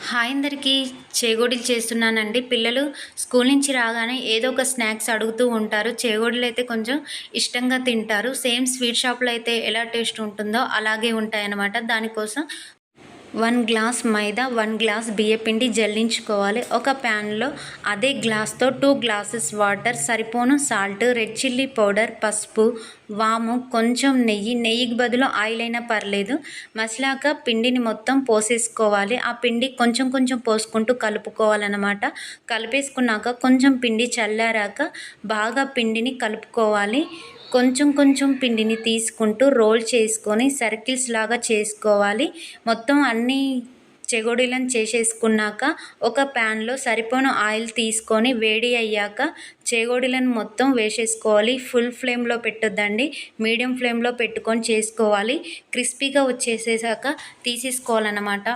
Hi అందరికీ. చేగోడీలు చేస్తున్నానండి. పిల్లలు స్కూల్ నుంచి రాగానే ఏదో ఒక స్నాక్స్ అడుగుతూ ఉంటారు. చేగోడీలైతే కొంచెం ఇష్టంగా తింటారు. సేమ్ స్వీట్ షాప్‌లో అయితే ఎలా టేస్ట్ ఉంటుందో అలాగే ఉంటాయన్నమాట. దానికోసం 1 గ్లాస్ మైదా, 1 గ్లాస్ బియ్యపిండి జల్లించుకోవాలి. ఒక ప్యాన్‌లో అదే గ్లాస్‌తో 2 గ్లాసెస్ వాటర్, సరిపోను సాల్ట్, రెడ్ చిల్లీ పౌడర్, పసుపు, వాము, కొంచెం నెయ్యి, నెయ్యికి బదులు ఆయిల్ అయినా పర్లేదు. మసిలాక పిండిని మొత్తం పోసేసుకోవాలి. ఆ పిండి కొంచెం కొంచెం పోసుకుంటూ కలుపుకోవాలన్నమాట. కలిపేసుకున్నాక కొంచెం పిండి చల్లారాక బాగా పిండిని కలుపుకోవాలి. కొంచెం కొంచెం పిండిని తీసుకుంటూ రోల్ చేసుకొని సర్కిల్స్ లాగా చేసుకోవాలి. మొత్తం అన్నీ చెగోడీలను చేసేసుకున్నాక ఒక ప్యాన్లో సరిపోను ఆయిల్ తీసుకొని వేడి అయ్యాక చేగోడీలను మొత్తం వేసేసుకోవాలి. ఫుల్ ఫ్లేమ్లో పెట్టొద్దండి, మీడియం ఫ్లేమ్లో పెట్టుకొని చేసుకోవాలి. క్రిస్పీగా వచ్చేసేసాక తీసేసుకోవాలన్నమాట.